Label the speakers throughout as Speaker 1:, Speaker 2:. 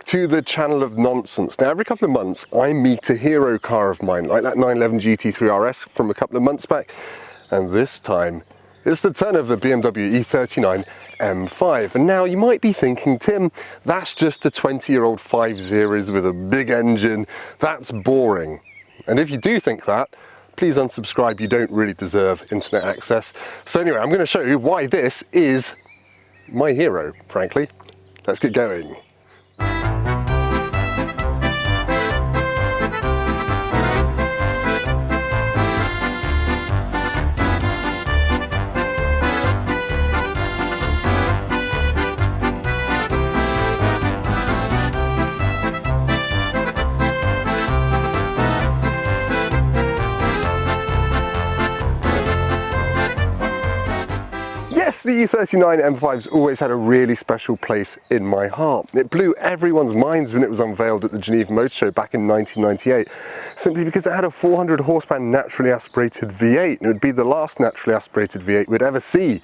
Speaker 1: to the channel of nonsense. Now, every couple of months I meet a hero car of mine, like that 911 GT3 RS from a couple of months back, and this time it's the turn of the BMW E39 M5. And now you might be thinking, Tim, that's just a 20-year-old 5 Series with a big engine, that's boring. And if you do think that, please unsubscribe, you don't really deserve internet access. So anyway, I'm going to show you why this is my hero, frankly. Let's get going. Yes, the E39 M5's always had a really special place in my heart. It blew everyone's minds when it was unveiled at the Geneva Motor Show back in 1998, simply because it had a 400 horsepower naturally aspirated V8, and it would be the last naturally aspirated V8 we'd ever see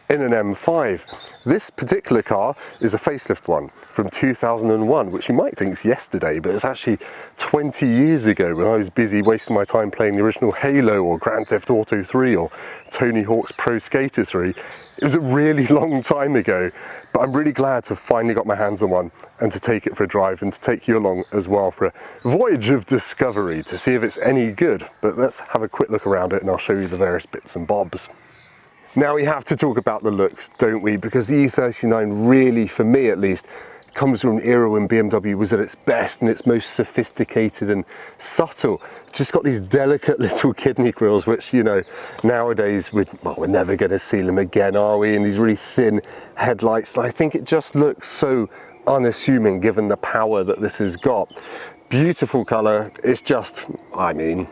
Speaker 1: in an M5. This particular car is a facelift one from 2001, which you might think is yesterday, but it's actually 20 years ago when I was busy wasting my time playing the original Halo or Grand Theft Auto 3 or Tony Hawk's Pro Skater 3. It was a really long time ago, but I'm really glad to have finally got my hands on one and to take it for a drive and to take you along as well for a voyage of discovery to see if it's any good. But let's have a quick look around it and I'll show you the various bits and bobs. Now we have to talk about the looks, don't we? Because the E39 really, for me at least, comes from an era when BMW was at its best and its most sophisticated and subtle. It's just got these delicate little kidney grills, which, you know, nowadays we're never going to see them again, are we? And these really thin headlights. And I think it just looks so unassuming given the power that this has got. Beautiful colour. It's just, I mean,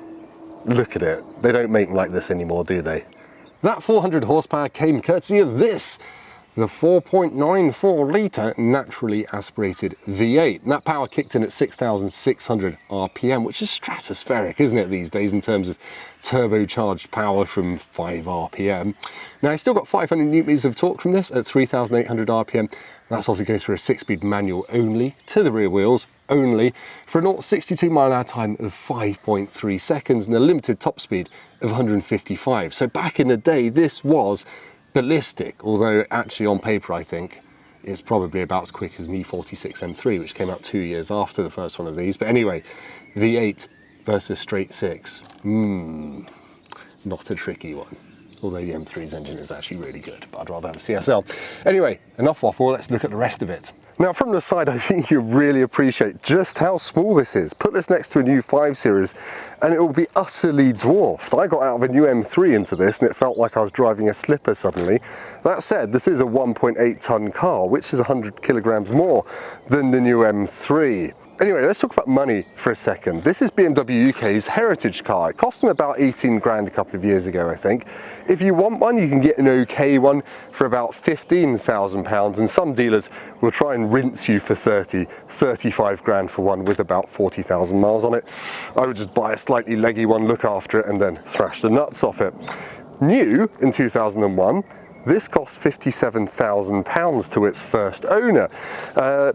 Speaker 1: look at it. They don't make them like this anymore, do they? That 400 horsepower came courtesy of this, the 4.94 litre naturally aspirated V8. And that power kicked in at 6,600 RPM, which is stratospheric, isn't it, these days in terms of turbocharged power from 5 RPM. Now, I still got 500 newton-meters of torque from this at 3,800 RPM. That's obviously goes for a 6-speed manual only, to the rear wheels only, for a 0-62 mile-an-hour time of 5.3 seconds and a limited top speed of 155. So back in the day, this was ballistic, although actually on paper I think it's probably about as quick as an E46 M3, which came out 2 years after the first one of these. But anyway, V8 versus straight 6, not a tricky one. Although the M3's engine is actually really good, but I'd rather have a CSL. Anyway, enough waffle, let's look at the rest of it. Now from the side, I think you'll really appreciate just how small this is. Put this next to a new 5 Series and it will be utterly dwarfed. I got out of a new M3 into this and it felt like I was driving a slipper suddenly. That said, this is a 1.8 ton car, which is 100 kilograms more than the new M3. Anyway, let's talk about money for a second. This is BMW UK's heritage car. It cost them about 18 grand a couple of years ago, I think. If you want one, you can get an okay one for about £15,000, and some dealers will try and rinse you for 35 grand for one with about 40,000 miles on it. I would just buy a slightly leggy one, look after it, and then thrash the nuts off it. New in 2001, this cost £57,000 to its first owner.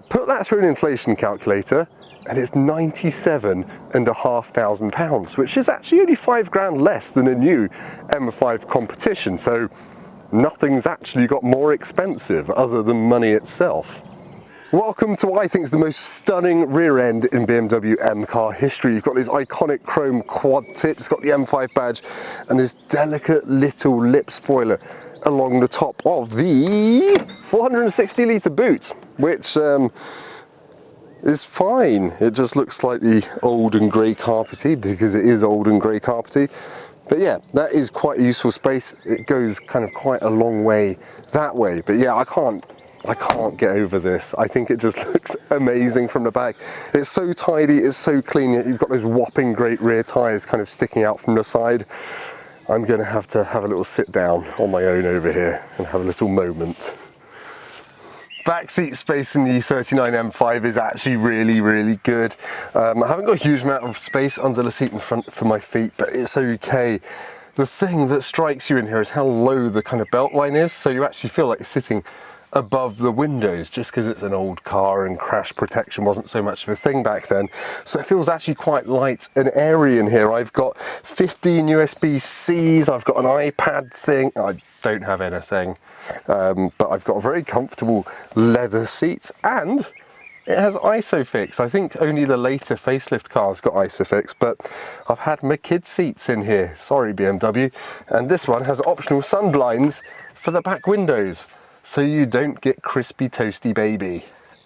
Speaker 1: Put that through an inflation calculator and it's £97,500, which is actually only 5 grand less than a new M5 competition. So nothing's actually got more expensive other than money itself. Welcome to what I think is the most stunning rear end in BMW M car history. You've got this iconic chrome quad tip, it's got the M5 badge and this delicate little lip spoiler along the top of the 460 litre boot, which is fine. It just looks slightly old and grey carpety because it is old and grey carpety. But yeah, that is quite a useful space. It goes kind of quite a long way that way. But yeah, I can't get over this. I think it just looks amazing from the back. It's so tidy, it's so clean. You've got those whopping great rear tyres kind of sticking out from the side. I'm going to have a little sit down on my own over here and have a little moment. Backseat space in the E39 M5 is actually really, really good. I haven't got a huge amount of space under the seat in front for my feet, but it's okay. The thing that strikes you in here is how low the kind of belt line is, so you actually feel like you're sitting above the windows, just because it's an old car and crash protection wasn't so much of a thing back then. So it feels actually quite light and airy in here. I've got 15 USB-Cs, I've got an iPad thing, I don't have anything, but I've got very comfortable leather seats, and it has ISOFIX. I think only the later facelift cars got ISOFIX, but I've had my kids' seats in here, sorry BMW, and this one has optional sun blinds for the back windows, so you don't get crispy toasty baby.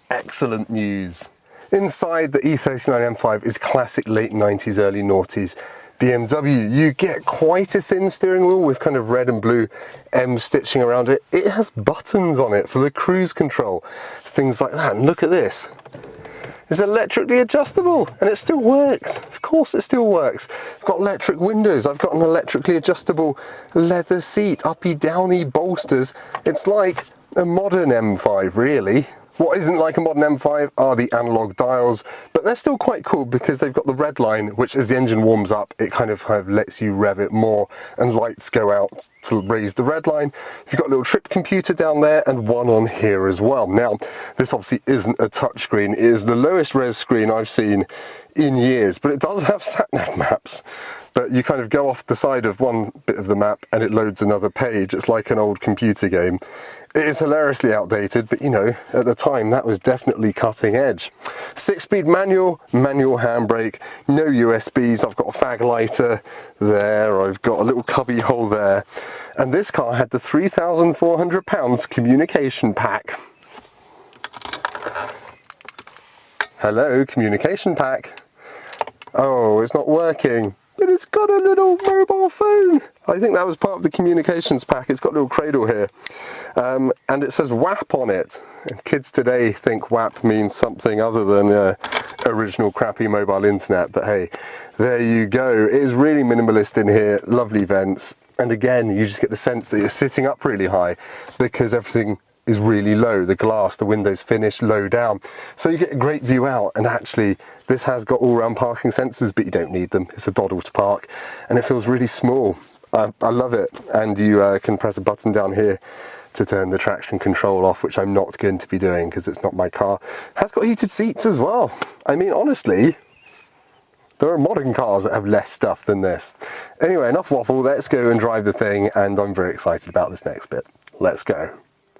Speaker 1: Excellent news. Inside the E39 M5 is classic late 90s, early noughties BMW. You get quite a thin steering wheel with kind of red and blue M stitching around it. It has buttons on it for the cruise control, things like that. And look at this. It's electrically adjustable and it still works. Of course it still works. I've got electric windows. I've got an electrically adjustable leather seat, uppy downy bolsters. It's like a modern M5 really. What isn't like a modern M5 are the analog dials, but they're still quite cool because they've got the red line, which as the engine warms up, it kind of lets you rev it more, and lights go out to raise the red line. You've got a little trip computer down there and one on here as well. Now, this obviously isn't a touchscreen. It is the lowest res screen I've seen in years, but it does have sat-nav maps. But you kind of go off the side of one bit of the map and it loads another page. It's like an old computer game. It is hilariously outdated, but you know, at the time that was definitely cutting edge. 6-speed manual, manual handbrake, no USBs. I've got a fag lighter there, I've got a little cubby hole there. And this car had the £3,400 communication pack. Hello, communication pack. Oh, it's not working. But it's got a little mobile phone. I think that was part of the communications pack. It's got a little cradle here. And it says WAP on it. And kids today think WAP means something other than original crappy mobile internet. But hey, there you go. It is really minimalist in here, lovely vents. And again, you just get the sense that you're sitting up really high because everything is really low. The glass, the windows finish low down. So you get a great view out, and actually this has got all-round parking sensors, but you don't need them. It's a doddle to park, and it feels really small. I love it. And you can press a button down here to turn the traction control off, which I'm not going to be doing because it's not my car. It has got heated seats as well. I mean, honestly, there are modern cars that have less stuff than this. Anyway, enough waffle, let's go and drive the thing, and I'm very excited about this next bit. Let's go.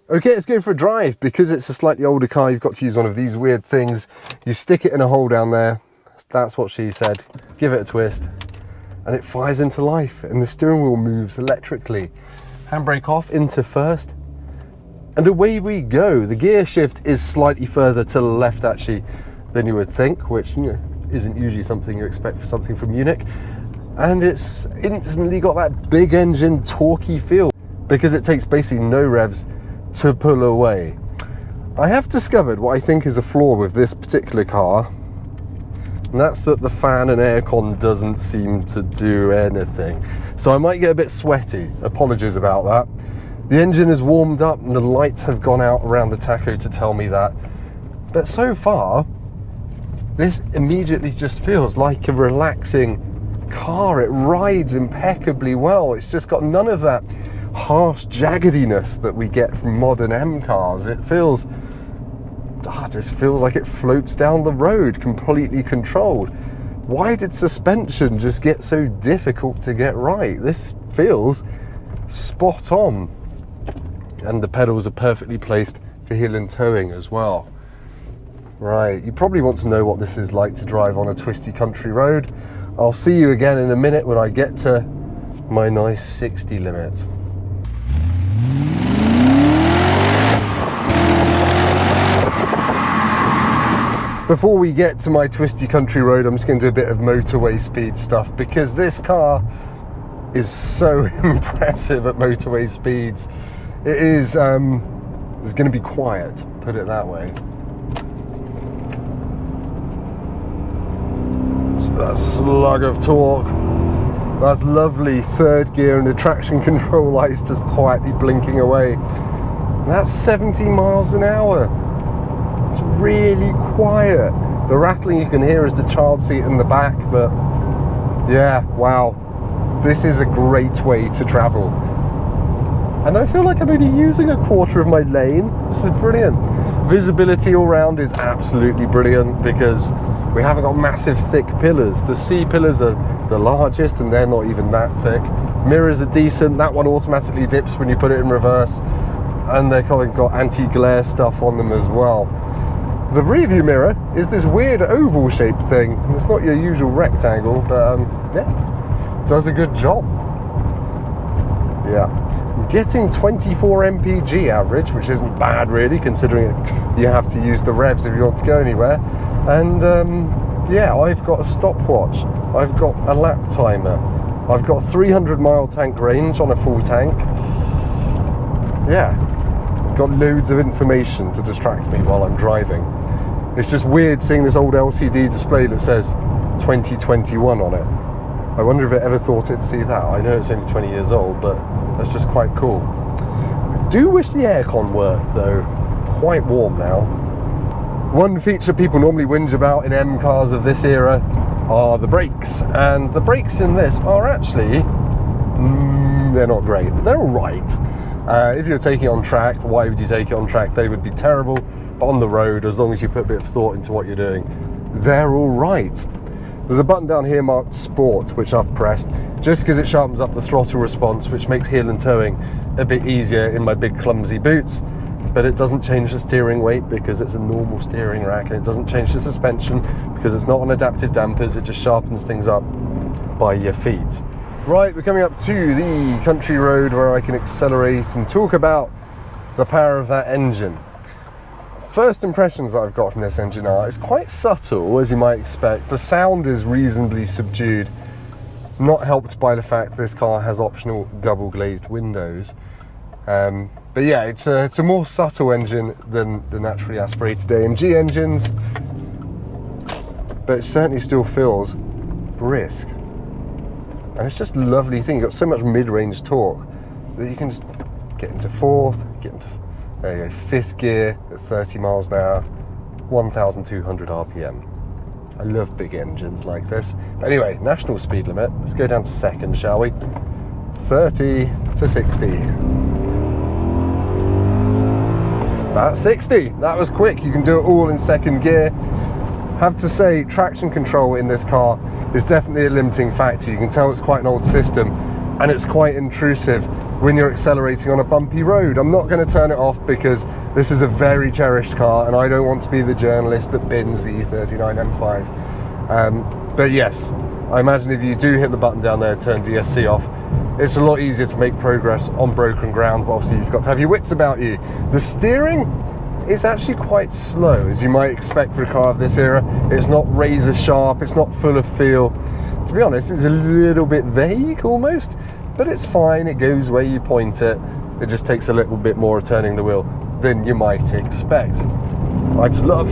Speaker 1: Okay, let's go for a drive. Because it's a slightly older car, you've got to use one of these weird things. You stick it in a hole down there, that's what she said, give it a twist, and it fires into life, and the steering wheel moves electrically. Handbrake off, into first, and away we go. The gear shift is slightly further to the left actually than you would think, which, you know, isn't usually something you expect for something from Munich. And it's instantly got that big engine torquey feel because it takes basically no revs to pull away. I have discovered what I think is a flaw with this particular car, and that's that the fan and aircon doesn't seem to do anything. So I might get a bit sweaty, apologies about that. The engine is warmed up and the lights have gone out around the tacho to tell me that. But so far, this immediately just feels like a relaxing car. It rides impeccably well. It's just got none of that harsh jaggediness that we get from modern M cars. It feels, just feels like it floats down the road, completely controlled. Why did suspension just get so difficult to get right? This feels spot on. And the pedals are perfectly placed for heel and towing as well. Right, you probably want to know what this is like to drive on a twisty country road. I'll see you again in a minute when I get to my nice 60 limit. Before we get to my twisty country road, I'm just going to do a bit of motorway speed stuff because this car is so impressive at motorway speeds. It is, it's going to be quiet, put it that way. That slug of torque. That's lovely. Third gear and the traction control lights just quietly blinking away. That's 70 miles an hour. It's really quiet. The rattling you can hear is the child seat in the back, but yeah, wow. This is a great way to travel. and I feel like I'm only using a quarter of my lane. This is brilliant. Visibility all round is absolutely brilliant because we haven't got massive thick pillars. The C pillars are the largest and they're not even that thick. Mirrors are decent. That one automatically dips when you put it in reverse, and they've got anti-glare stuff on them as well. The rear view mirror is this weird oval shaped thing. It's not your usual rectangle, but yeah, it does a good job. Yeah, I'm getting 24 mpg average, which isn't bad really, considering you have to use the revs if you want to go anywhere. And yeah, I've got a stopwatch, I've got a lap timer, I've got 300-mile tank range on a full tank. Yeah, I've got loads of information to distract me while I'm driving. It's just weird seeing this old LCD display that says 2021 on it. I wonder if it ever thought it'd see that. I know it's only 20 years old, but that's just quite cool. I do wish the aircon worked though. Quite warm now. One feature people normally whinge about in M cars of this era are the brakes, and the brakes in this are actually, they're not great. They're all right. If you're taking it on track, why would you take it on track? They would be terrible, but on the road, as long as you put a bit of thought into what you're doing, they're all right. There's a button down here marked Sport, which I've pressed, just because it sharpens up the throttle response, which makes heel and towing a bit easier in my big clumsy boots. But it doesn't change the steering weight because it's a normal steering rack, and it doesn't change the suspension because it's not on adaptive dampers. It just sharpens things up by your feet. Right, we're coming up to the country road where I can accelerate and talk about the power of that engine. First impressions that I've got from this engine are, it's quite subtle, as you might expect. The sound is reasonably subdued, not helped by the fact this car has optional double glazed windows. But yeah, it's a more subtle engine than the naturally aspirated AMG engines, but it certainly still feels brisk. And it's just a lovely thing. You've got so much mid-range torque that you can just get into fourth, get into there you go, fifth gear at 30 miles an hour, 1,200 RPM. I love big engines like this. But anyway, national speed limit. Let's go down to second, shall we? 30 to 60. That's 60. That was quick. You can do it all in second gear. Have to say, traction control in this car is definitely a limiting factor. You can tell it's quite an old system, and it's quite intrusive when you're accelerating on a bumpy road. I'm not going to turn it off because this is a very cherished car, and I don't want to be the journalist that bins the E39 M5. But yes, I imagine if you do hit the button down there, turn DSC off, it's a lot easier to make progress on broken ground, but obviously you've got to have your wits about you. The steering is actually quite slow, as you might expect for a car of this era. It's not razor sharp, it's not full of feel. To be honest, it's a little bit vague almost, but it's fine. It goes where you point it. It just takes a little bit more of turning the wheel than you might expect. I just love,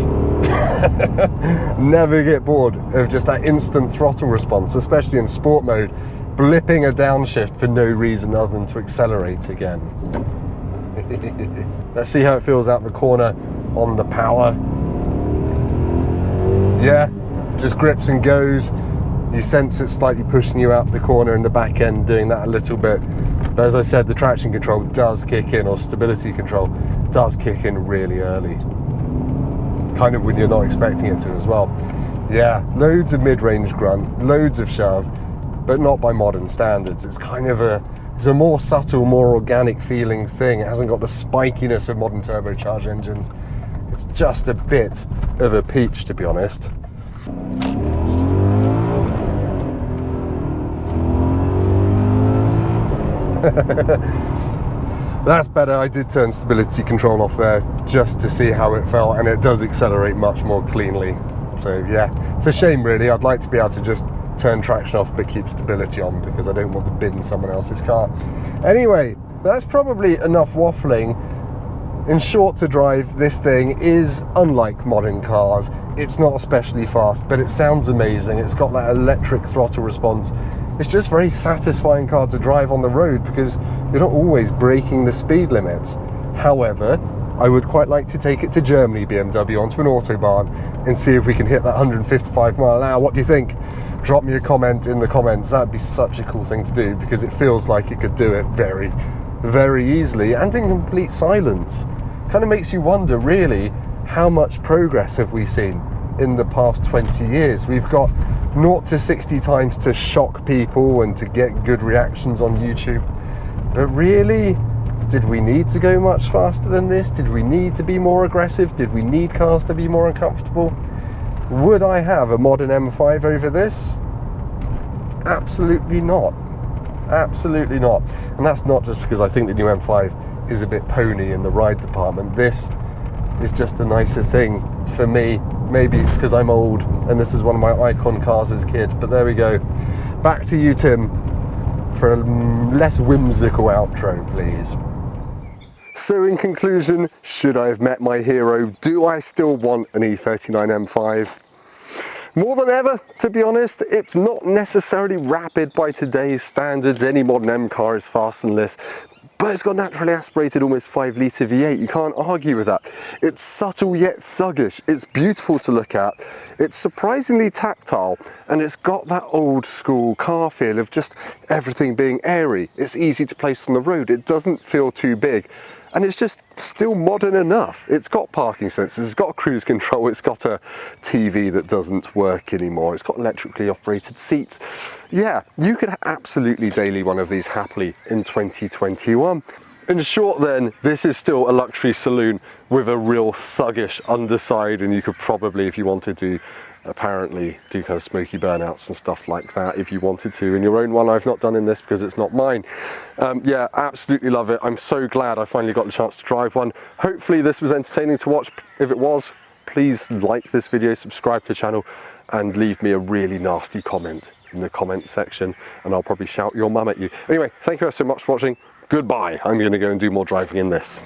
Speaker 1: never get bored of just that instant throttle response, especially in sport mode, blipping a downshift for no reason other than to accelerate again. Let's see how it feels out the corner on the power. Yeah, just grips and goes. You sense it slightly pushing you out the corner in the back end, doing that a little bit. But as I said, the traction control does kick in, or stability control does kick in really early. Kind of when you're not expecting it to as well. Yeah, loads of mid-range grunt, loads of shove, but not by modern standards. It's kind of it's a more subtle, more organic feeling thing. It hasn't got the spikiness of modern turbocharged engines. It's just a bit of a peach, to be honest. That's better. I did turn stability control off there just to see how it felt, and it does accelerate much more cleanly. So yeah, it's a shame really. I'd like to be able to just turn traction off but keep stability on, because I don't want to bin someone else's car. Anyway, that's probably enough waffling. In short, to drive, this thing is unlike modern cars. It's not especially fast, but it sounds amazing. It's got that electric throttle response. It's just a very satisfying car to drive on the road because you're not always breaking the speed limits. However, I would quite like to take it to Germany, BMW, onto an autobahn and see if we can hit that 155 mile an hour. What do you think? Drop me a comment in the comments. That'd be such a cool thing to do, because it feels like it could do it very, very easily and in complete silence. Kind of makes you wonder, really, how much progress have we seen in the past 20 years? We've got 0 to 60 times to shock people and to get good reactions on YouTube. But really, did we need to go much faster than this? Did we need to be more aggressive? Did we need cars to be more uncomfortable? Would I have a modern M5 over this? Absolutely not. Absolutely not. And that's not just because I think the new M5 is a bit pony in the ride department. This is just a nicer thing for me. Maybe it's because I'm old and this is one of my icon cars as a kid, but there we go. Back to you, Tim, for a less whimsical outro, please. So in conclusion, should I have met my hero? Do I still want an E39 M5? More than ever, to be honest. It's not necessarily rapid by today's standards. Any modern M car is faster than this, but it's got naturally aspirated almost 5-litre V8. You can't argue with that. It's subtle yet thuggish. It's beautiful to look at. It's surprisingly tactile, and it's got that old school car feel of just everything being airy. It's easy to place on the road. It doesn't feel too big. And it's just still modern enough. It's got parking sensors, it's got cruise control, it's got a TV that doesn't work anymore, it's got electrically operated seats. Yeah, you could absolutely daily one of these happily in 2021. In short then, this is still a luxury saloon with a real thuggish underside, and you could probably, if you wanted to, apparently do kind of smoky burnouts and stuff like that if you wanted to in your own one. I've not done in this because it's not mine. Yeah, absolutely love it. I'm so glad I finally got the chance to drive one. Hopefully this was entertaining to watch. If it was, please like this video, subscribe to the channel, and leave me a really nasty comment in the comment section, and I'll probably shout your mum at you. Anyway, thank you so much for watching. Goodbye. I'm going to go and do more driving in this.